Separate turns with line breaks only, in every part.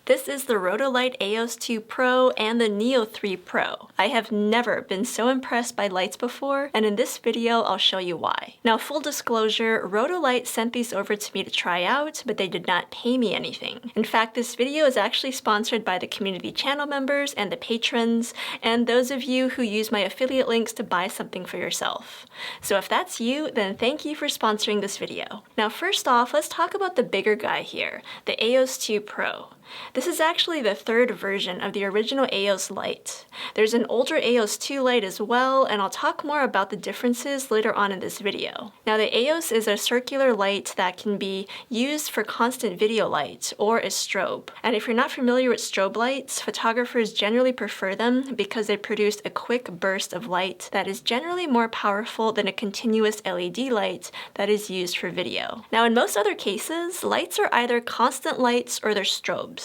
This is the Rotolight AEOS 2 Pro and the Neo 3 Pro. I have never been so impressed by lights before, and in this video I'll show you why. Now, full disclosure, Rotolight sent these over to me to try out, but they did not pay me anything. In fact, this video is actually sponsored by the community channel members and the patrons, and those of you who use my affiliate links to buy something for yourself. So if that's you, then thank you for sponsoring this video. Now, first off, let's talk about the bigger guy here, the AEOS 2 Pro. This is actually the third version of the original AEOS light. There's an older AEOS 2 light as well, and I'll talk more about the differences later on in this video. Now, the AEOS is a circular light that can be used for constant video light, or a strobe. And if you're not familiar with strobe lights, photographers generally prefer them because they produce a quick burst of light that is generally more powerful than a continuous LED light that is used for video. Now, in most other cases, lights are either constant lights or they're strobes.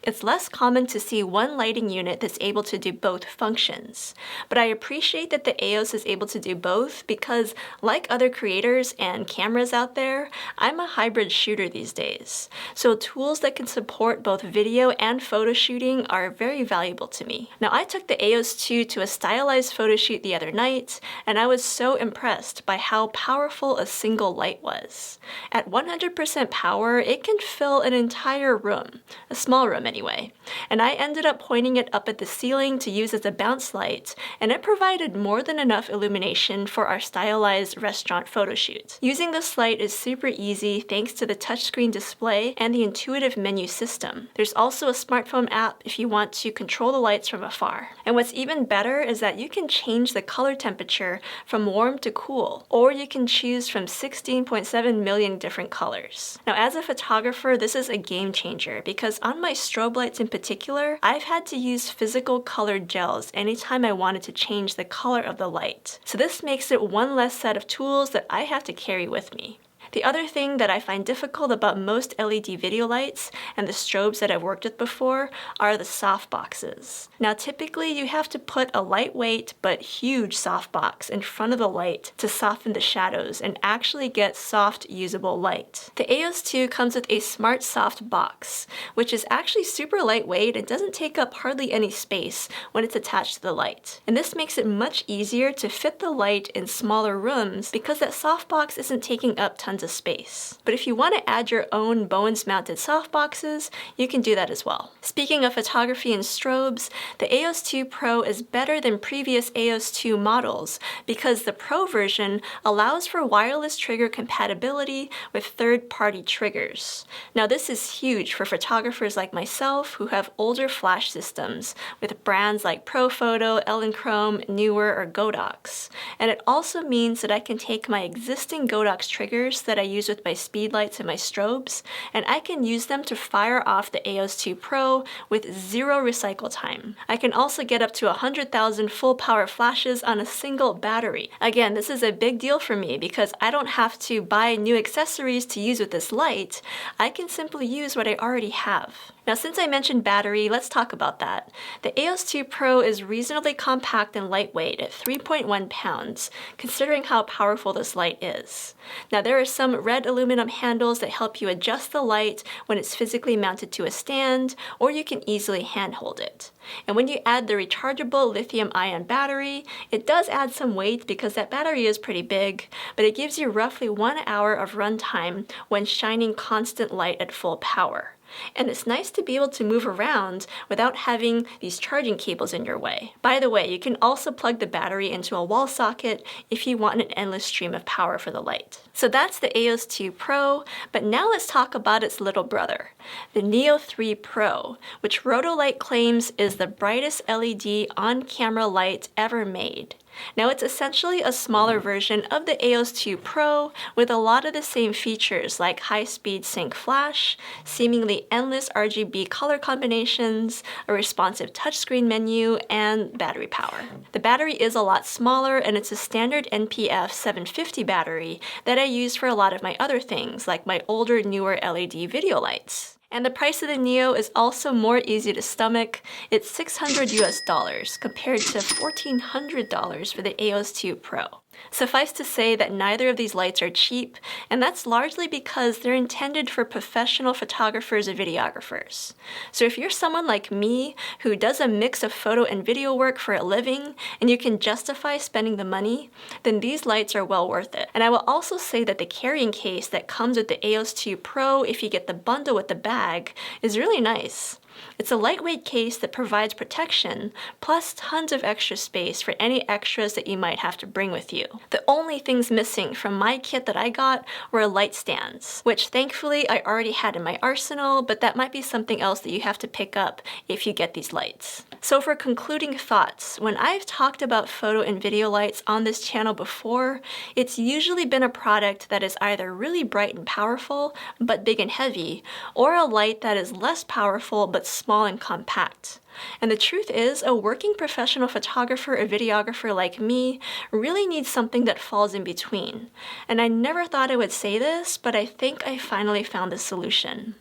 It's less common to see one lighting unit that's able to do both functions. But I appreciate that the AEOS is able to do both because, like other creators and cameras out there, I'm a hybrid shooter these days. So tools that can support both video and photo shooting are very valuable to me. Now, I took the AEOS 2 to a stylized photo shoot the other night, and I was so impressed by how powerful a single light was. At 100% power, it can fill an entire room. A small room anyway, and I ended up pointing it up at the ceiling to use as a bounce light, and it provided more than enough illumination for our stylized restaurant photo shoot. Using this light is super easy thanks to the touchscreen display and the intuitive menu system. There's also a smartphone app if you want to control the lights from afar. And what's even better is that you can change the color temperature from warm to cool, or you can choose from 16.7 million different colors. Now, as a photographer, this is a game changer because on my strobe lights in particular, I've had to use physical colored gels anytime I wanted to change the color of the light. So this makes it one less set of tools that I have to carry with me. The other thing that I find difficult about most LED video lights and the strobes that I've worked with before are the softboxes. Now, typically you have to put a lightweight but huge softbox in front of the light to soften the shadows and actually get soft, usable light. The AEOS 2 comes with a smart soft box, which is actually super lightweight and doesn't take up hardly any space when it's attached to the light. And this makes it much easier to fit the light in smaller rooms because that softbox isn't taking up tons of space. But if you want to add your own Bowens-mounted softboxes, you can do that as well. Speaking of photography and strobes, the AEOS 2 Pro is better than previous AEOS 2 models because the Pro version allows for wireless trigger compatibility with third-party triggers. Now, this is huge for photographers like myself who have older flash systems with brands like Profoto, Elinchrom, Neewer, or Godox. And it also means that I can take my existing Godox triggers that I use with my speed lights and my strobes, and I can use them to fire off the AEOS 2 Pro with zero recycle time. I can also get up to 100,000 full power flashes on a single battery. Again, this is a big deal for me because I don't have to buy new accessories to use with this light. I can simply use what I already have. Now, since I mentioned battery, let's talk about that. The AEOS 2 Pro is reasonably compact and lightweight at 3.1 pounds, considering how powerful this light is. Now, there are some red aluminum handles that help you adjust the light when it's physically mounted to a stand, or you can easily handhold it. And when you add the rechargeable lithium-ion battery, it does add some weight because that battery is pretty big, but it gives you roughly 1 hour of runtime when shining constant light at full power. And it's nice to be able to move around without having these charging cables in your way. By the way, you can also plug the battery into a wall socket if you want an endless stream of power for the light. So that's the AEOS 2 Pro, but now let's talk about its little brother, the Neo 3 Pro, which Rotolight claims is the brightest LED on-camera light ever made. Now, it's essentially a smaller version of the AEOS 2 Pro with a lot of the same features like high-speed sync flash, seemingly endless RGB color combinations, a responsive touchscreen menu, and battery power. The battery is a lot smaller, and it's a standard NPF 750 battery that I use for a lot of my other things, like my older, newer LED video lights. And the price of the Neo is also more easy to stomach. It's $600 compared to $1,400 for the AEOS 2 Pro. Suffice to say that neither of these lights are cheap, and that's largely because they're intended for professional photographers and videographers. So if you're someone like me who does a mix of photo and video work for a living, and you can justify spending the money, then these lights are well worth it. And I will also say that the carrying case that comes with the AEOS 2 Pro, if you get the bundle with the bag, is really nice. It's a lightweight case that provides protection, plus tons of extra space for any extras that you might have to bring with you. The only things missing from my kit that I got were light stands, which thankfully I already had in my arsenal, but that might be something else that you have to pick up if you get these lights. So for concluding thoughts, when I've talked about photo and video lights on this channel before, it's usually been a product that is either really bright and powerful, but big and heavy, or a light that is less powerful but small and compact. And the truth is, a working professional photographer or videographer like me really needs something that falls in between. And I never thought I would say this, but I think I finally found the solution.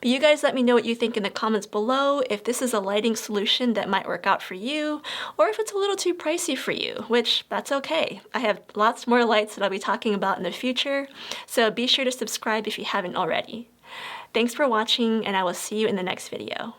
But you guys let me know what you think in the comments below, if this is a lighting solution that might work out for you, or if it's a little too pricey for you, which that's okay. I have lots more lights that I'll be talking about in the future, so be sure to subscribe if you haven't already. Thanks for watching, and I will see you in the next video.